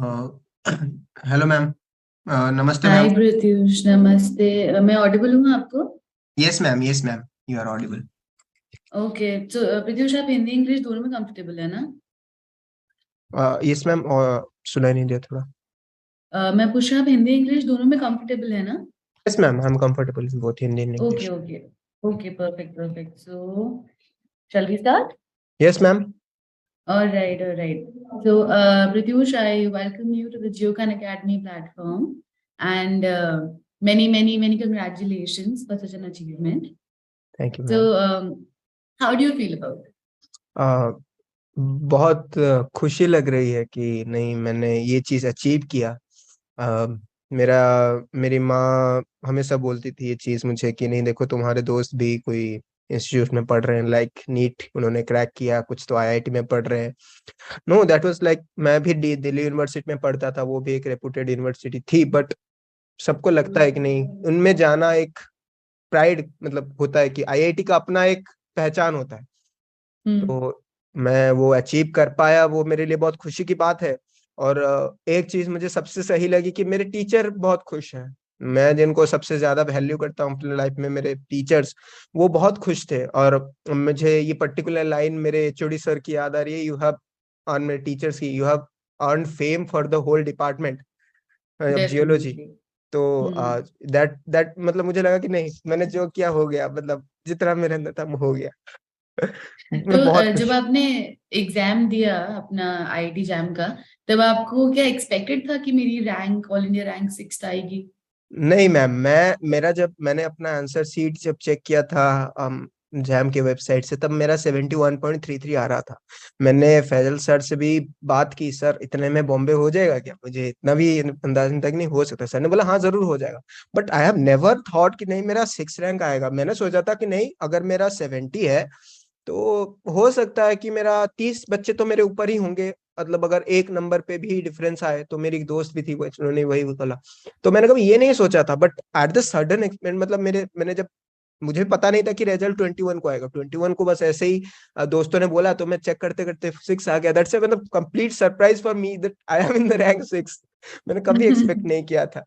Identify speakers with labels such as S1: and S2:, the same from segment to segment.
S1: Hello ma'am. नमस्ते
S2: hi
S1: ma'am.
S2: Pratyush, नमस्ते। मैं ऑडिबल हूँ आपको?
S1: Yes ma'am, yes ma'am, you are audible.
S2: Okay. तो प्रत्युष, आप हिंदी इंग्लिश दोनों में कंफर्टेबल है ना?
S1: यस मैम, सुनाई नहीं दिया थोड़ा।
S2: मैं पूछ रहा, आप हिंदी इंग्लिश दोनों में कंफर्टेबल है ना?
S1: Yes ma'am, I am comfortable in both Hindi and
S2: okay
S1: English.
S2: Okay. Okay, perfect perfect. So shall we start?
S1: Yes ma'am.
S2: All right, all right. So Pratyush, I welcome you to the Geokhan Academy platform, and many congratulations for such an achievement.
S1: Thank you ma'am.
S2: So how do you feel about it?
S1: बहुत खुशी लग रही है कि नहीं, मैंने ये चीज अचीव किया। अ, मेरा मेरी माँ हमेशा बोलती थी ये चीज मुझे कि नहीं देखो, तुम्हारे दोस्त भी कोई इंस्टीट्यूट में पढ़ रहे हैं, लाइक नीट उन्होंने क्रैक किया, कुछ तो आईआईटी में पढ़ रहे हैं। नो, दैट वाज लाइक मैं भी दिल्ली यूनिवर्सिटी में पढ़ता था, वो भी एक रेपुटेड यूनिवर्सिटी थी, बट सबको लगता है कि नहीं, उनमें जाना एक प्राइड मतलब होता है कि आईआईटी का अपना एक पहचान होता है।
S2: Hmm.
S1: तो मैं वो अचीव कर पाया, वो मेरे लिए बहुत खुशी की बात है। और एक चीज मुझे सबसे सही लगी कि मेरे टीचर बहुत खुश हैं। मैं जिनको सबसे ज्यादा वैल्यू करता हूँ अपनी लाइफ में, मेरे टीचर्स, वो बहुत खुश थे। और मुझे ये पर्टिकुलर लाइन मेरे एचओडी सर की याद आ रही है, यू हैव, ऑन मेरे टीचर्स की, you have earn fame for the whole department of geology.
S2: Definitely.
S1: तो
S2: Hmm.
S1: दैट दैट मतलब मुझे लगा कि नहीं, मैंने जो किया हो गया, मतलब जितना मेरे अंदर था वो हो गया।
S2: तो
S1: मैं बहुत
S2: जब
S1: खुश।
S2: आपने एग्जाम दिया अपना आईआईटी जैम का, तब आपको क्या एक्सपेक्टेड था कि मेरी रैंक ऑल इंडिया रैंक 6 आएगी?
S1: नहीं मैम, मेरा जब मैंने अपना आंसर सीट जब चेक किया था जैम के वेबसाइट से, तब मेरा 71.33 आ रहा था। मैंने फैजल सर से भी बात की, सर इतने में बॉम्बे हो जाएगा क्या, मुझे इतना भी अंदाजा तक नहीं हो सकता। सर ने बोला हाँ जरूर हो जाएगा। But I have never thought कि नहीं मेरा 6 रैंक आएगा। मैंने सोचा था कि नहीं, अगर मेरा 70 है तो हो सकता है कि मेरा 30 बच्चे तो मेरे ऊपर ही होंगे। मतलब अगर एक नंबर पे भी डिफरेंस आए, तो मेरी एक दोस्त भी थी, वो उन्होंने वही बोला। तो मैंने कभी ये नहीं सोचा था, बट एट द सडन मतलब मैंने जब, मुझे पता नहीं था कि रिजल्ट 21 को आएगा। 21 को बस ऐसे ही दोस्तों ने बोला, तो मैं चेक करते करते 6 आ गया। दैट्स मतलब complete surprise for me that I am in the rank 6। मैंने कभी एक्सपेक्ट नहीं किया था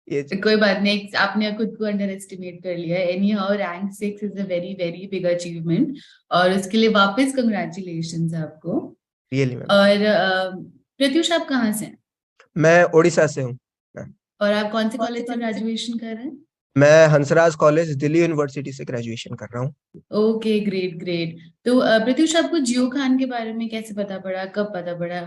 S1: ये चीज।
S2: कोई बात नहीं, आपने खुद को अंडर एस्टिमेट कर लिया। Any how, rank 6 is a very very big achievement, और उसके लिए वापस कंग्रेचुलेशन आपको।
S1: Really ma'am.
S2: और प्रत्युष, आप कहाँ से हैं?
S1: मैं उड़ीसा से हूँ मैम।
S2: और आप कौन से कॉलेज से ग्रेजुएशन कर रहे हैं?
S1: मैं हंसराज कॉलेज दिल्ली यूनिवर्सिटी से ग्रेजुएशन कर रहा हूँ।
S2: Okay, great great. तो प्रत्युष, आपको जियो खान के बारे में कैसे पता पड़ा, कब पता पड़ा?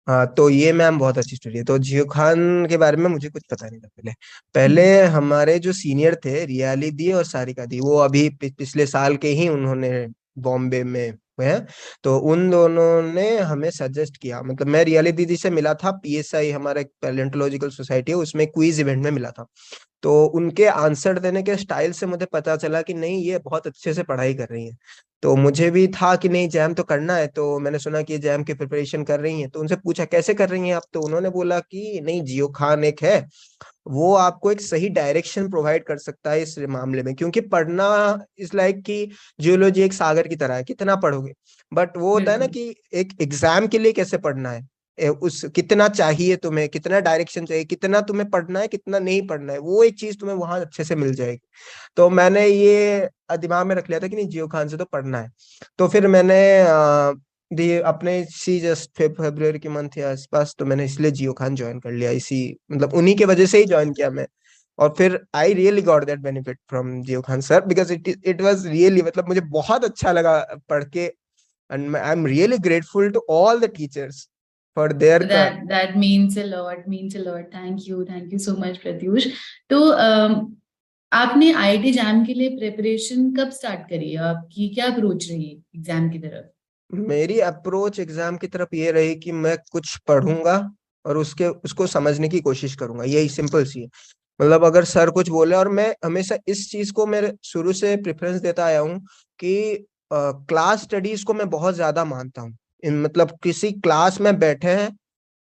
S1: हाँ, तो ये मैम बहुत अच्छी स्टोरी है। तो जियो खान के बारे में मुझे कुछ पता नहीं था पहले। पहले
S2: हम्म।
S1: हमारे जो सीनियर थे, रियाली दी और सारिका दी, वो अभी पिछले साल के ही उन्होंने बॉम्बे में हुए हैं। तो उन दोनों ने हमें सजेस्ट किया, मतलब मैं रियाली दीदी से मिला था, पीएसआई हमारा एक पैलेंटोलॉजिकल सोसाइटी है, उसमें क्विज इवेंट में मिला था। तो उनके आंसर देने के स्टाइल से मुझे पता चला कि नहीं, ये बहुत अच्छे से पढ़ाई कर रही हैं। तो मुझे भी था कि नहीं, जैम तो करना है। तो मैंने सुना कि जैम की प्रिपरेशन कर रही हैं, तो उनसे पूछा कैसे कर रही हैं आप। तो उन्होंने बोला कि नहीं, जियो खान एक है, वो आपको एक सही डायरेक्शन प्रोवाइड कर सकता है इस मामले में। क्योंकि पढ़ना इज लाइक कि जियोलॉजी एक सागर की तरह है, कितना पढ़ोगे। बट वो होता है ना
S2: बिल्कुल।
S1: कि एक एग्जाम के लिए कैसे पढ़ना है, उस कितना चाहिए तुम्हें, कितना डायरेक्शन चाहिए, कितना तुम्हें पढ़ना है, कितना नहीं पढ़ना है, वो एक चीज तुम्हें वहां अच्छे से मिल जाएगी। तो मैंने ये दिमाग में रख लिया था कि नहीं, जियो खान से तो पढ़ना है। तो फिर मैंने दिए अपने इसी जस्ट फरवरी के मंथ के आसपास, तो मैंने इसलिए जियो खान ज्वाइन कर लिया, इसी मतलब उन्हीं के वजह से ही ज्वाइन किया मैं। और फिर I really got that benefit from जियो Khan sir, because it was really, मतलब मुझे बहुत अच्छा लगा पढ़ के। And I am really grateful to all the teachers for their.
S2: That means a lot, means a lot. Thank you so much, Pratyush. तो आपने आईआईटी जैम के लिए प्रिपरेशन कब स्टार्ट करी? आपकी क्या अप्रोच रही एग्जाम की तरफ?
S1: मेरी अप्रोच एग्जाम की तरफ ये रही कि मैं कुछ पढ़ूंगा और उसके उसको समझने की कोशिश करूंगा, यही सिंपल सी है। मतलब अगर सर कुछ बोले, और मैं हमेशा इस चीज को मेरे शुरू से प्रेफरेंस देता आया हूँ कि क्लास स्टडीज को मैं बहुत ज्यादा मानता हूँ। मतलब किसी क्लास में बैठे हैं,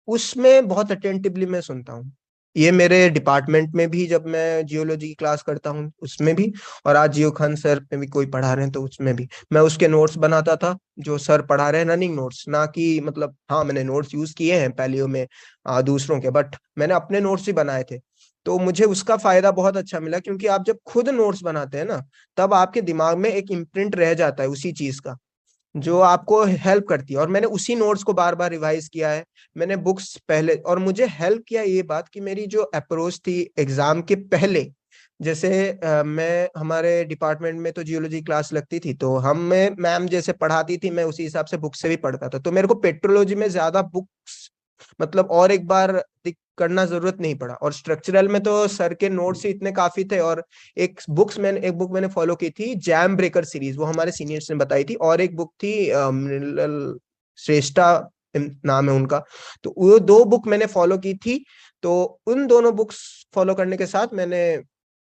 S1: उसमें बहुत अटेंटिवली मैं सुनता हूँ। ये मेरे डिपार्टमेंट में भी जब मैं जियोलॉजी की क्लास करता हूँ उसमें भी, और आज जियो खान सर पे भी कोई पढ़ा रहे हैं तो उसमें भी मैं उसके नोट्स बनाता था, जो सर पढ़ा रहे हैं रनिंग नोट्स, ना कि मतलब हाँ मैंने नोट्स यूज किए हैं पैलियो में दूसरों के, बट मैंने अपने नोट्स ही बनाए थे। तो मुझे उसका फायदा बहुत अच्छा मिला, क्योंकि आप जब खुद नोट्स बनाते हैं ना, तब आपके दिमाग में एक इम्प्रिंट रह जाता है उसी चीज का, जो आपको हेल्प करती है। और मैंने उसी नोट्स को बार बार रिवाइज किया है। मैंने बुक्स पहले, और मुझे हेल्प किया ये बात कि मेरी जो अप्रोच थी एग्जाम के पहले, जैसे मैं हमारे डिपार्टमेंट में तो जियोलॉजी क्लास लगती थी, तो हमें मैम जैसे पढ़ाती थी मैं उसी हिसाब से बुक से भी पढ़ता था, तो मेरे को पेट्रोलॉजी में ज्यादा बुक्स मतलब और एक बार करना जरूरत नहीं पड़ा। और स्ट्रक्चरल में तो सर के नोट्स ही इतने काफी थे। और एक बुक मैंने फॉलो की थी जैम ब्रेकर सीरीज, वो हमारे सीनियर्स ने बताई थी, और एक बुक थी श्रेष्ठा नाम है उनका। तो वो दो बुक मैंने फॉलो की थी। तो उन दोनों बुक्स फॉलो करने के साथ मैंने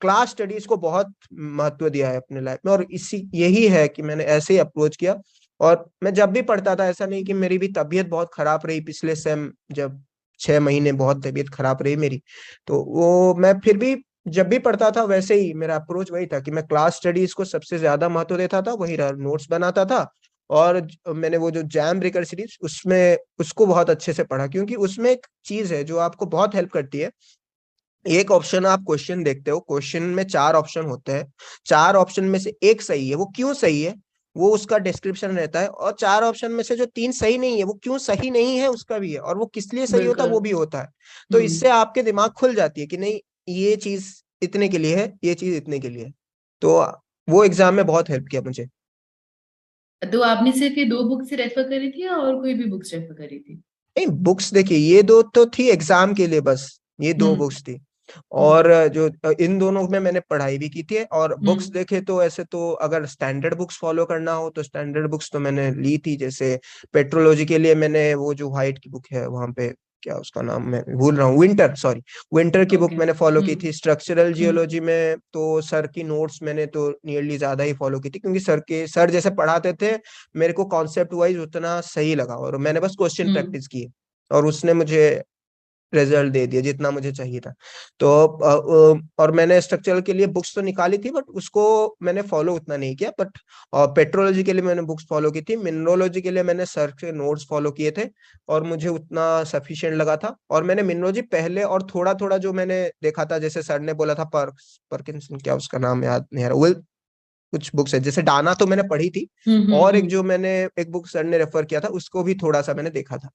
S1: क्लास स्टडीज को बहुत महत्व दिया है अपने लाइफ में, और इसी यही है कि मैंने ऐसे ही अप्रोच किया। और मैं जब भी पढ़ता था, ऐसा नहीं कि मेरी भी तबीयत बहुत खराब रही पिछले सेम, जब 6 महीने बहुत तबीयत खराब रही मेरी, तो वो मैं फिर भी जब भी पढ़ता था वैसे ही मेरा अप्रोच वही था कि मैं क्लास स्टडीज को सबसे ज्यादा महत्व देता था, वही नोट्स बनाता था। और मैंने वो जो जैम ब्रेकर सीरीज उसमें उसको बहुत अच्छे से पढ़ा, क्योंकि उसमें एक चीज है जो आपको बहुत हेल्प करती है। एक ऑप्शन आप क्वेश्चन देखते हो, क्वेश्चन में 4 ऑप्शन होते हैं, 4 ऑप्शन में से एक सही है, वो क्यों सही है वो उसका डिस्क्रिप्शन रहता है, और 4 ऑप्शन में से जो 3 सही नहीं है वो क्यों सही नहीं है उसका भी है, और वो किस लिए सही होता है
S2: बिल्कुल।
S1: वो भी होता है। तो
S2: हम्म।
S1: इससे आपके दिमाग खुल जाती है कि नहीं, ये चीज इतने के लिए है, ये चीज इतने के लिए है। तो वो एग्जाम में बहुत हेल्प किया मुझे।
S2: तो आपने सिर्फ ये दो बुक्स रेफर करी थी या और कोई भी बुक्स रेफर करी थी?
S1: नहीं, बुक्स देखिए ये दो तो थी एग्जाम के लिए बस, ये दो
S2: हम्म।
S1: बुक्स थी। और
S2: हम्म।
S1: जो इन दोनों में मैंने पढ़ाई भी की थी। और बुक्स
S2: हम्म।
S1: देखे तो ऐसे तो अगर स्टैंडर्ड बुक्स फॉलो करना हो तो स्टैंडर्ड बुक्स तो मैंने ली थी, जैसे पेट्रोलॉजी के लिए मैंने वो जो व्हाइट की बुक है वहां पे, क्या उसका नाम मैं भूल रहा हूँ, विंटर, सॉरी, विंटर की बुक
S2: ओके।
S1: मैंने फॉलो की
S2: हम्म।
S1: थी। स्ट्रक्चरल
S2: हम्म।
S1: जियोलॉजी में तो सर की नोट्स मैंने तो नियरली ज्यादा ही फॉलो की थी, क्योंकि सर जैसे पढ़ाते थे मेरे को कॉन्सेप्ट वाइज उतना सही लगा, और मैंने बस क्वेश्चन
S2: हम्म।
S1: प्रैक्टिस की और उसने मुझे रिजल्ट दे दिया जितना मुझे चाहिए था। तो और मैंने स्ट्रक्चरल के लिए बुक्स तो निकाली थी, बट उसको मैंने फॉलो उतना नहीं किया। बट पेट्रोलॉजी के लिए मैंने बुक्स फॉलो की थी, मिनरोलॉजी के लिए मैंने सर के नोट्स फॉलो किए थे, और मुझे उतना सफिशिएंट लगा था। और मैंने मिनरोलॉजी पहले और थोड़ा थोड़ा जो मैंने देखा था, जैसे सर ने बोला था परकिंसन, क्या उसका नाम याद नहीं आ रहा, वो कुछ बुक्स है, जैसे डाना तो मैंने पढ़ी थी,
S2: हम्म।
S1: और एक जो मैंने एक बुक सर ने रेफर किया था उसको भी थोड़ा सा मैंने देखा था।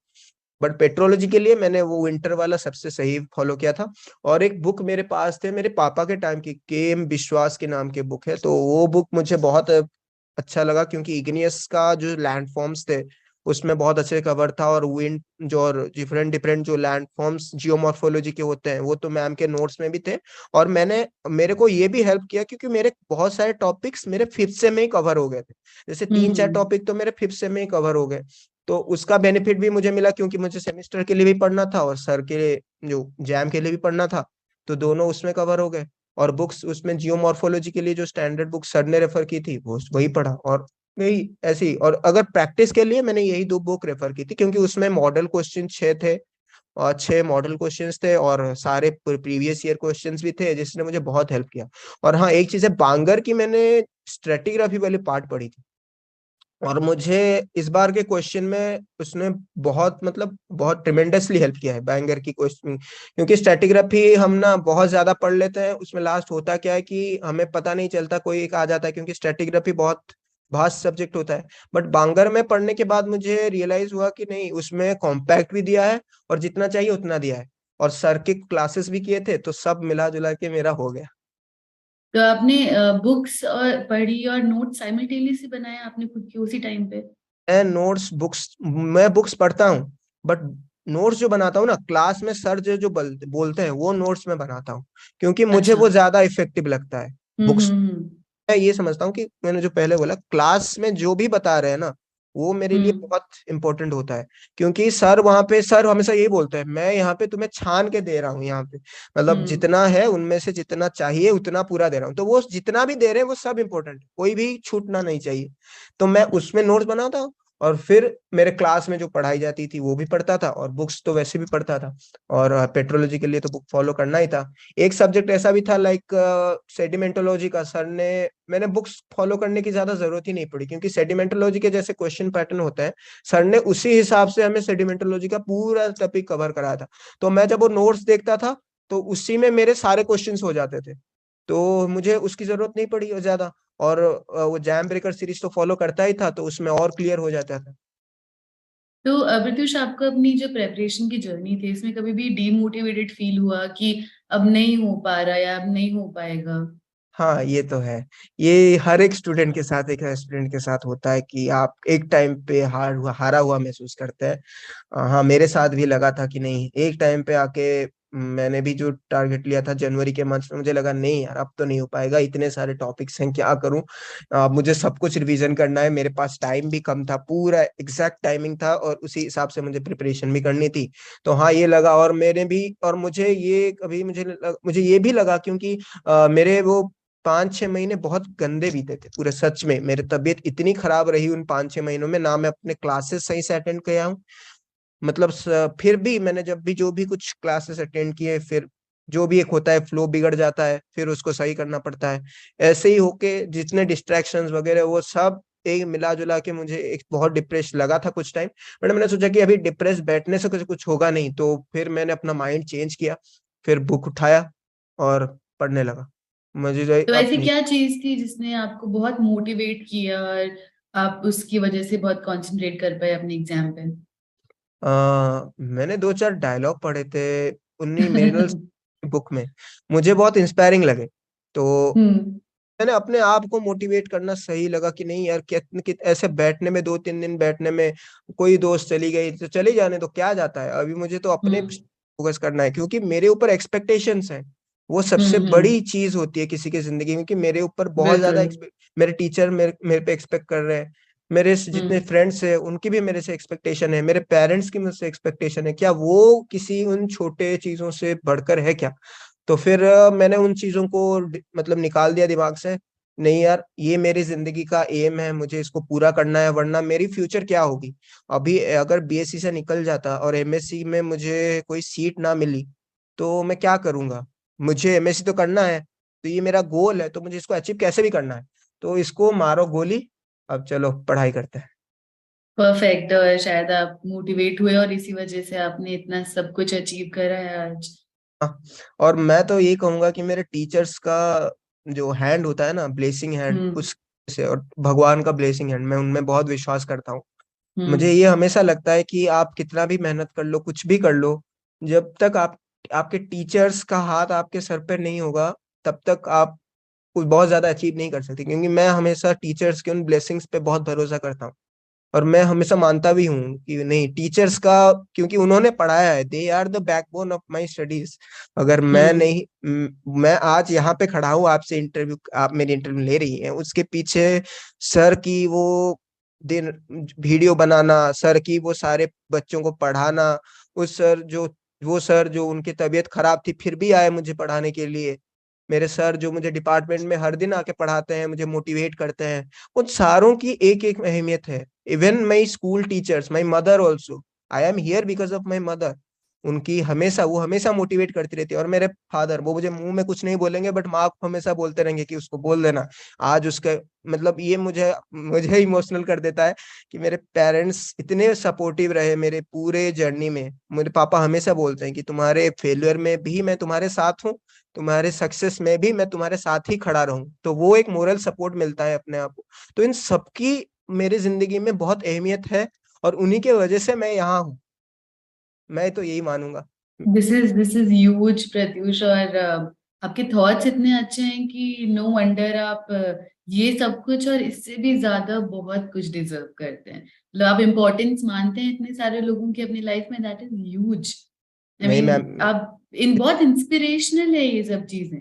S1: बट पेट्रोलॉजी के लिए मैंने वो विंटर वाला सबसे सही फॉलो किया था। और एक बुक मेरे पास थे मेरे पापा के टाइम की, के एम विश्वास के नाम के बुक है, तो वो बुक मुझे बहुत अच्छा लगा, क्योंकि इग्नियस का जो लैंड फॉर्म्स थे उसमें बहुत अच्छे कवर था, और विंड जो और डिफरेंट डिफरेंट जो लैंड फॉर्म्स जियोमॉर्फोलॉजी के होते हैं वो तो मैम के नोट्स में भी थे। और मेरे को ये भी हेल्प किया, क्योंकि मेरे बहुत सारे टॉपिक्स मेरे फिफ्थ से में ही कवर हो गए थे, जैसे तीन चार
S2: हम्म।
S1: टॉपिक तो मेरे फिफ्थ से में ही कवर हो गए। तो उसका बेनिफिट भी मुझे मिला, क्योंकि मुझे सेमेस्टर के लिए भी पढ़ना था और सर के जो जैम के लिए भी पढ़ना था, तो दोनों उसमें कवर हो गए। और बुक्स उसमें जियोमॉर्फोलॉजी के लिए जो स्टैंडर्ड बुक सर ने रेफर की थी वो वही पढ़ा, और यही ऐसे ही। और अगर प्रैक्टिस के लिए मैंने यही दो बुक रेफर की थी, क्योंकि उसमें मॉडल क्वेश्चन 6 थे, और 6 मॉडल क्वेश्चंस थे, और सारे प्रीवियस ईयर क्वेश्चंस भी थे, जिसने मुझे बहुत हेल्प किया। और हाँ, एक चीज है, बांगर की मैंने स्ट्रेटिग्राफी वाली पार्ट पढ़ी थी, और मुझे इस बार के क्वेश्चन में उसने बहुत मतलब बहुत ट्रिमेंडसली हेल्प किया है बैंगर की क्वेश्चन। क्योंकि स्ट्रेटिग्राफी हम ना बहुत ज्यादा पढ़ लेते हैं, उसमें लास्ट होता क्या है कि हमें पता नहीं चलता, कोई एक आ जाता है, क्योंकि स्ट्रेटिग्राफी बहुत भास्ट सब्जेक्ट होता है। बट बांगर में पढ़ने के बाद मुझे रियलाइज हुआ कि नहीं, उसमें कॉम्पैक्ट भी दिया है और जितना चाहिए उतना दिया है, और सर के क्लासेस भी किए थे, तो सब मिला जुला के मेरा हो गया।
S2: तो आपने बुक्स और पढ़ी और नोट साइमल्टेनियसली बनाया आपने खुद के उसी टाइम पे?
S1: मैं बुक्स पढ़ता हूँ, बट नोट्स जो बनाता हूँ ना क्लास में, सर जो बोलते हैं वो नोट्स में बनाता हूँ, क्योंकि मुझे
S2: अच्छा।
S1: वो ज्यादा इफेक्टिव लगता है। बुक्स
S2: हम्म।
S1: मैं ये समझता हूँ कि मैंने जो पहले बोला, क्लास में जो भी बता रहे हैं ना वो मेरे लिए
S2: हम्म।
S1: बहुत इंपॉर्टेंट होता है। क्योंकि सर हमेशा यही बोलते हैं, मैं यहाँ पे तुम्हें छान के दे रहा हूँ, यहाँ पे मतलब
S2: हम्म।
S1: जितना है उनमें से जितना चाहिए उतना पूरा दे रहा हूँ, तो वो जितना भी दे रहे हैं वो सब इंपॉर्टेंट है, कोई भी छूटना नहीं चाहिए। तो मैं उसमें नोट्स बनाता हूँ, और फिर मेरे क्लास में जो पढ़ाई जाती थी वो भी पढ़ता था, और बुक्स तो वैसे भी पढ़ता था, और पेट्रोलॉजी के लिए तो बुक फॉलो करना ही था। एक सब्जेक्ट ऐसा भी था लाइक सेडिमेंटोलॉजी का, सर ने मैंने बुक्स फॉलो करने की ज्यादा जरूरत ही नहीं पड़ी, क्योंकि सेडिमेंटोलॉजी के जैसे क्वेश्चन पैटर्न होता है, सर ने उसी हिसाब से हमें सेडिमेंटोलॉजी का पूरा टॉपिक कवर कराया था। तो मैं जब वो नोट्स देखता था तो उसी में मेरे सारे क्वेश्चंस हो जाते थे, तो मुझे उसकी जरूरत नहीं पड़ी और ज्यादा। और वो जैम ब्रेकर सीरीज तो फॉलो करता ही था, तो उसमें और क्लियर हो जाता था।
S2: तो प्रत्युष, आपको अपनी जो प्रेपरेशन की जर्नी थी इसमें कभी भी डीमोटिवेटेड फील हुआ कि अब नहीं हो पा रहा या अब नहीं हो पाएगा?
S1: हाँ ये तो है। ये हर एक स्टूडेंट के साथ, एक स्टूडेंट के साथ होता है कि आप एक टाइम पे हारा हुआ महसूस करते हैं। हाँ मेरे साथ भी लगा था कि नहीं, एक टाइम पे आके मैंने भी जो टारगेट लिया था जनवरी के मंथ में, मुझे लगा नहीं यार अब तो नहीं हो पाएगा, इतने सारे टॉपिक्स हैं क्या करूं। मुझे सब कुछ रिवीजन करना है, मेरे पास टाइम भी कम था, पूरा एग्जैक्ट टाइमिंग था, और उसी हिसाब से मुझे प्रिपरेशन भी करनी थी। तो हाँ ये लगा, और मेरे भी, और मुझे ये कभी मुझे ये भी लगा, क्योंकि मेरे वो 5-6 महीने बहुत गंदे बीते थे पूरे, सच में मेरी तबीयत इतनी खराब रही उन 5-6 महीनों में, ना मैं अपने क्लासेस सही से अटेंड किया हूँ। मतलब फिर भी मैंने जब भी जो भी कुछ क्लासेस अटेंड किए, फिर जो भी एक होता है फ्लो बिगड़ जाता है, फिर उसको सही करना पड़ता है। ऐसे ही होके जितने डिस्ट्रैक्शंस वगैरह वो सब एक मिला जुला के मुझे एक बहुत डिप्रेस लगा था कुछ टाइम। बट मैंने सोचा कि अभी डिप्रेस बैठने से कुछ होगा नहीं, तो फिर मैंने अपना माइंड चेंज किया, फिर बुक उठाया और पढ़ने लगा। मुझे जो
S2: तो
S1: अब
S2: ऐसी
S1: नहीं।
S2: क्या चीज थी जिसने आपको बहुत मोटिवेट किया और आप उसकी वजह से बहुत कंसंट्रेट कर पाए अपने एग्जाम पे?
S1: मैंने 2-4 डायलॉग पढ़े थे उन्हीं मेरिनल बुक में, मुझे बहुत इंस्पायरिंग लगे। तो
S2: हम्म।
S1: मैंने अपने आप को मोटिवेट करना सही लगा कि नहीं यार, ऐसे बैठने में 2-3 दिन बैठने में, कोई दोस्त चली गई तो चली जाने तो क्या जाता है, अभी मुझे तो अपने
S2: हम्म।
S1: फोकस करना है, क्योंकि मेरे ऊपर एक्सपेक्टेशंस हैं। वो सबसे
S2: हम्म।
S1: बड़ी चीज होती है किसी की जिंदगी में, कि मेरे ऊपर बहुत ज्यादा
S2: बिल्कुल।
S1: मेरे टीचर मेरे पे एक्सपेक्ट कर रहे हैं, मेरे से जितने
S2: हम्म।
S1: फ्रेंड्स हैं उनकी भी मेरे से एक्सपेक्टेशन है, मेरे पेरेंट्स की मुझसे एक्सपेक्टेशन है, क्या वो किसी उन छोटे चीजों से बढ़कर है क्या। तो फिर मैंने उन चीजों को मतलब निकाल दिया दिमाग से। नहीं यार, ये मेरी जिंदगी का एम है, मुझे इसको पूरा करना है, वरना मेरी फ्यूचर क्या होगी। अभी अगर बीएससी से निकल जाता और एमएससी में मुझे कोई सीट ना मिली, तो मैं क्या करूंगा। मुझे एमएससी तो करना है, तो ये मेरा गोल है, तो मुझे इसको अचीव कैसे भी करना है। तो इसको मारो गोली, अब चलो पढ़ाई करते हैं।
S2: परफेक्ट। और शायद आप मोटिवेट हुए और इसी वजह से आपने इतना सब कुछ अचीव करा है आज।
S1: हाँ, और मैं तो यही कहूंगा कि मेरे टीचर्स का जो हैंड होता है ना, ब्लेसिंग हैंड,
S2: हम्म।
S1: उस से, और भगवान का ब्लेसिंग हैंड, मैं उनमें बहुत विश्वास करता हूँ। मुझे
S2: हम्म।
S1: ये हमेशा लगता है कि आप कितना भी मेहनत कर लो, कुछ भी कर लो, जब तक आप आपके टीचर्स का हाथ आपके सर पे नहीं होगा, तब तक आप कुछ बहुत ज्यादा अचीव नहीं कर सकते। क्योंकि मैं हमेशा टीचर्स के उन ब्लेसिंग्स पे बहुत भरोसा करता हूँ, और मैं हमेशा मानता भी हूँ कि नहीं, टीचर्स का, क्योंकि उन्होंने पढ़ाया है, they are the backbone of my studies. अगर मैं
S2: हम्म।
S1: नहीं मैं आज यहाँ पे खड़ा हूँ आपसे इंटरव्यू, आप मेरी इंटरव्यू ले रही हैं, उसके पीछे सर की वो दिन वीडियो बनाना, सर की वो सारे बच्चों को पढ़ाना, उस सर जो वो सर जो उनकी तबीयत खराब थी फिर भी आए मुझे पढ़ाने के लिए, मेरे सर जो मुझे डिपार्टमेंट में हर दिन आके पढ़ाते हैं, मुझे मोटिवेट करते हैं, उन सारों की एक एक अहमियत है। Even my school teachers, my mother also, I am here because of my mother. उनकी हमेशा, वो हमेशा मोटिवेट करती रहती है। और मेरे फादर, वो मुझे मुंह में कुछ नहीं बोलेंगे, बट माँ को हमेशा बोलते रहेंगे कि उसको बोल देना आज उसके, मतलब ये मुझे मुझे इमोशनल कर देता है कि मेरे पेरेंट्स इतने सपोर्टिव रहे मेरे पूरे जर्नी में। मेरे पापा हमेशा बोलते हैं कि तुम्हारे फेलियर में भी मैं तुम्हारे साथ हूँ, तुम्हारे सक्सेस में भी मैं तुम्हारे साथ ही खड़ा रहूं। तो वो एक मोरल सपोर्ट मिलता है अपने आप को। तो इन सबकी मेरी जिंदगी में बहुत अहमियत है, और उन्हीं के वजह से मैं यहाँ हूँ, मैं तो यही मानूंगा।
S2: This is huge Pratyush. और आपके थॉट्स इतने अच्छे हैं कि नो वंडर आप ये सब कुछ और इससे भी ज्यादा बहुत कुछ डिजर्व करते हैं। मतलब आप इम्पोर्टेंस मानते हैं इतने सारे लोगों की अपनी लाइफ में, दैट इज ह्यूज। आई
S1: नहीं
S2: मीन,
S1: मैम।
S2: आप इन बहुत इंस्पिरेशनल है ये सब चीजें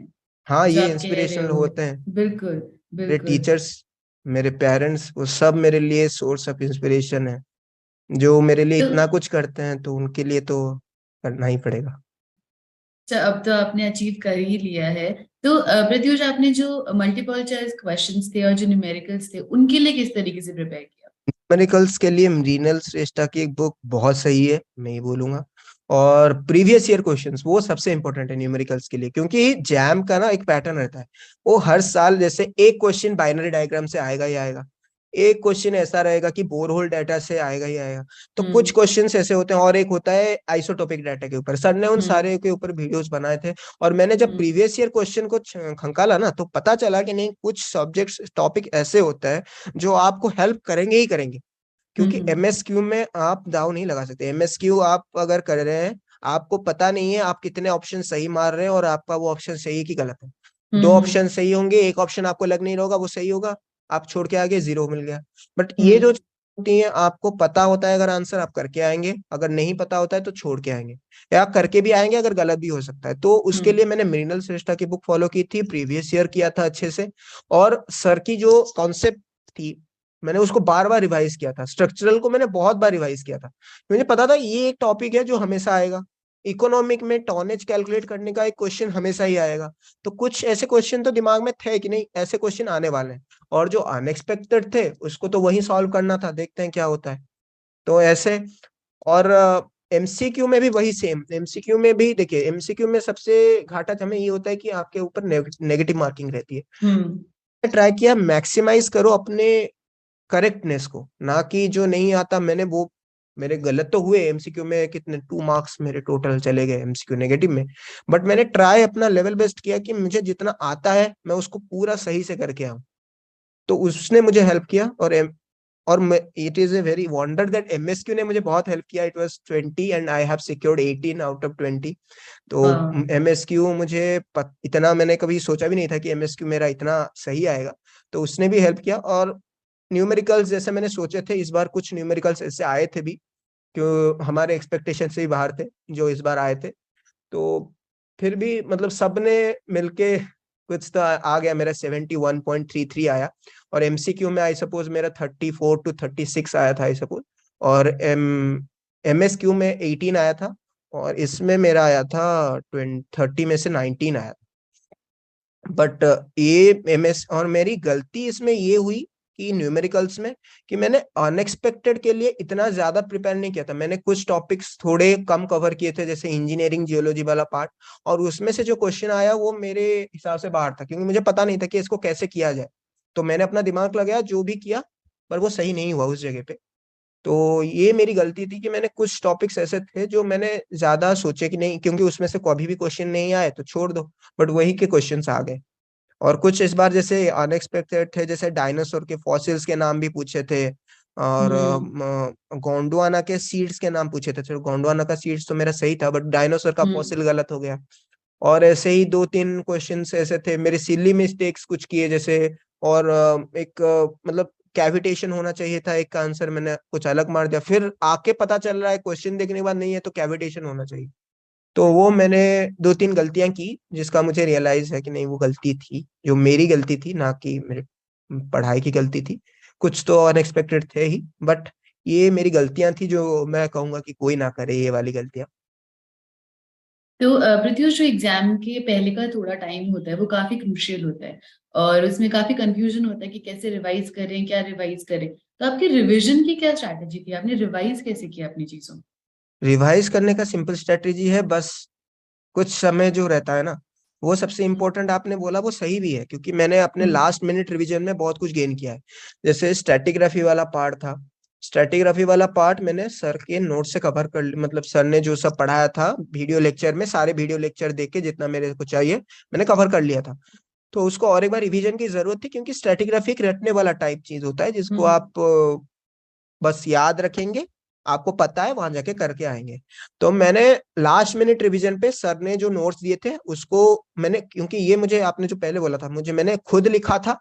S1: हाँ
S2: जो
S1: ये
S2: आप कह रहे
S1: इंस्पिरेशनल
S2: हो।
S1: होते हैं।
S2: बिल्कुल।
S1: मेरे
S2: बिल्कुल।
S1: टीचर्स, मेरे पेरेंट्स, वो सब मेरे लिए सोर्स ऑफ इंस्पिरेशन है। जो मेरे लिए
S2: तो
S1: इतना कुछ करते हैं, तो उनके लिए तो करना ही पड़ेगा।
S2: अब तो आपने अचीव कर ही लिया है। तो प्रत्युष, आपने जो मल्टीपल चॉइस क्वेश्चंस थे और जो न्यूमेरिकल्स थे उनके लिए किस तरीके से प्रिपेयर किया?
S1: न्यूमेरिकल्स के लिए मृणाल श्रेष्ठा की एक बुक बहुत सही है, मैं ये बोलूंगा। और प्रीवियस ईयर क्वेश्चंस वो सबसे इंपॉर्टेंट है न्यूमेरिकल्स के लिए, क्योंकि जैम का ना एक पैटर्न रहता है। वो हर साल जैसे एक क्वेश्चन बाइनरी डायग्राम से आएगा ही आएगा, एक क्वेश्चन ऐसा रहेगा कि बोरहोल डाटा से आएगा ही आएगा। तो कुछ
S2: हम्म
S1: क्वेश्चंस ऐसे होते हैं, और एक होता है आइसोटोपिक डाटा के ऊपर। सर ने उन
S2: हम्म
S1: सारे के ऊपर वीडियोस बनाए थे, और मैंने जब
S2: हम्म
S1: प्रीवियस ईयर क्वेश्चन को खंगाला ना, तो पता चला कि नहीं, कुछ सब्जेक्ट्स टॉपिक ऐसे होता है जो आपको हेल्प करेंगे ही करेंगे। क्योंकि
S2: हम्म
S1: एमएसक्यू में आप दाव नहीं लगा सकते। एमएसक्यू आप अगर कर रहे हैं, आपको पता नहीं है आप कितने ऑप्शन सही मार रहे हैं और आपका वो ऑप्शन सही है कि गलत है। दो
S2: हम्म
S1: ऑप्शन सही होंगे, एक ऑप्शन आपको लग नहीं रहा होगा वो सही होगा, आप छोड़ के आगे 0 मिल गया। बट ये जो
S2: हम्म
S1: होती है, आपको पता होता है अगर आंसर, आप करके आएंगे, अगर नहीं पता होता है तो छोड़ के आएंगे, या आप करके भी आएंगे, अगर गलत भी हो सकता है। तो उसके लिए
S2: हम्म
S1: मैंने मृणाल श्रेष्ठा की बुक फॉलो की थी, प्रीवियस ईयर किया था अच्छे से। और सर की जो कॉन्सेप्ट थी, मैंने उसको बार बार रिवाइज किया था। स्ट्रक्चरल को मैंने बहुत बार रिवाइज किया था, मुझे पता था ये एक टॉपिक है जो हमेशा आएगा। इकोनॉमिक में टॉनेज कैलकुलेट करने का एक क्वेश्चन हमेशा ही आएगा। तो कुछ ऐसे क्वेश्चन तो दिमाग में थे कि नहीं ऐसे क्वेश्चन आने वाले हैं, और जो अनएक्सपेक्टेड थे उसको तो वही सॉल्व करना था, देखते हैं क्या होता है। तो ऐसे। और एमसीक्यू में भी वही सेम। एमसीक्यू में भी देखिए, एमसीक्यू में सबसे घाटा हमें ये होता है कि आपके ऊपर नेगेटिव मार्किंग रहती है।
S2: हम्म
S1: ट्राई किया मैक्सिमाइज करो अपने करेक्टनेस को, ना कि जो नहीं आता। मैंने वो, मेरे गलत तो हुए एमसीक्यू में, कितने 2 मार्क्स मेरे टोटल चले गए एमसीक्यू नेगेटिव में। बट मैंने ट्राई अपना लेवल बेस्ट किया कि मुझे जितना आता है मैं उसको पूरा सही से करके आऊं। तो उसने मुझे हेल्प किया। और it is a very wonder that MSQ ने मुझे बहुत हेल्प किया। It was 20 and I have secured 18 out of 20। तो
S2: हाँ
S1: एमएसक्यू मुझे इतना मैंने कभी सोचा भी नहीं था कि एमएसक्यू मेरा इतना सही आएगा। तो उसने भी हेल्प किया। और न्यूमेरिकल्स जैसे मैंने सोचे थे, इस बार कुछ न्यूमेरिकल्स ऐसे आए थे भी, क्यों हमारे एक्सपेक्टेशन से ही बाहर थे जो इस बार आए थे। तो फिर भी मतलब सबने मिलके कुछ तो आ गया। मेरा 71.33 आया। और एमसीक्यू में आई सपोज मेरा 34 to 36 आया था आई सपोज। और एमएसक्यू में 18 आया था। और इसमें मेरा आया था 30 में से 19 आया। बट ये एमएस, और मेरी गलती इसमें ये हुई कि न्यूमेरिकल्स में, कि मैंने अनएक्सपेक्टेड के लिए इतना ज्यादा प्रिपेयर नहीं किया था। मैंने कुछ टॉपिक्स थोड़े कम कवर किए थे, जैसे इंजीनियरिंग जियोलॉजी वाला पार्ट। और उसमें से जो क्वेश्चन आया वो मेरे हिसाब से बाहर था, क्योंकि मुझे पता नहीं था कि इसको कैसे किया जाए। तो मैंने अपना दिमाग लगाया, जो भी किया, पर वो सही नहीं हुआ उस जगह पे। तो ये मेरी गलती थी कि मैंने कुछ टॉपिक्स ऐसे थे जो मैंने ज्यादा सोचे कि नहीं, क्योंकि उसमें से कभी भी क्वेश्चन नहीं आए तो छोड़ दो। बट वही के क्वेश्चन आ गए। और कुछ इस बार जैसे अनएक्सपेक्टेड थे, जैसे डायनासोर के फॉसिल्स के नाम भी पूछे थे। और
S2: हम्म
S1: गोंडवाना के सीड्स के नाम पूछे थे। चलो गोंडवाना का सीड्स तो मेरा सही था, बट डायनासोर का
S2: हम्म
S1: फॉसिल गलत हो गया। और ऐसे ही 2-3 क्वेश्चंस ऐसे थे मेरे, सिली मिस्टेक्स कुछ किए जैसे। और एक मतलब कैविटेशन होना चाहिए था एक का आंसर, मैंने कुछ अलग मार दिया। फिर आके पता चल रहा है क्वेश्चन देखने के बाद, नहीं है तो कैविटेशन होना चाहिए। तो वो मैंने 2-3 गलतियां की, जिसका मुझे रियलाइज है कि नहीं वो गलती थी, जो मेरी गलती थी, ना कि मेरे पढ़ाई की गलती थी। कुछ तो अनएक्सपेक्टेड थे ही, बट ये मेरी गलतियां थी जो मैं कहूंगा कि कोई ना करे ये वाली गलतियां।
S2: तो प्रत्युष, जो एग्जाम के पहले का थोड़ा टाइम होता है वो काफी क्रूशियल होता है, और उसमें काफी कंफ्यूजन होता है कि कैसे रिवाइज करें, क्या रिवाइज करें। तो आपकी रिवीजन की क्या स्ट्रैटेजी थी? आपने रिवाइज कैसे किया अपनी चीजों?
S1: रिवाइज करने का सिंपल स्ट्रेटेजी है बस। कुछ समय जो रहता है ना, वो सबसे इम्पोर्टेंट आपने बोला, वो सही भी है, क्योंकि मैंने अपने
S2: हम्म
S1: लास्ट मिनट रिवीजन में बहुत कुछ गेन किया है। जैसे स्ट्रेटिग्राफी वाला पार्ट था, स्ट्रेटिग्राफी वाला पार्ट मैंने सर के नोट से कवर कर, मतलब सर ने जो सब पढ़ाया था वीडियो लेक्चर में, सारे वीडियो लेक्चर देख के जितना मेरे को चाहिए मैंने कवर कर लिया था। तो उसको और एक बार रिवीजन की जरूरत थी, क्योंकि स्ट्रेटिग्राफी एक रटने वाला टाइप चीज होता है, जिसको
S2: हम्म
S1: आप बस याद रखेंगे, आपको पता है, वहां जाके करके आएंगे। तो मैंने लास्ट मिनट रिवीजन पे सर ने जो नोट्स दिए थे उसको मैंने, क्योंकि ये मुझे आपने जो पहले बोला था, मुझे मैंने खुद लिखा था।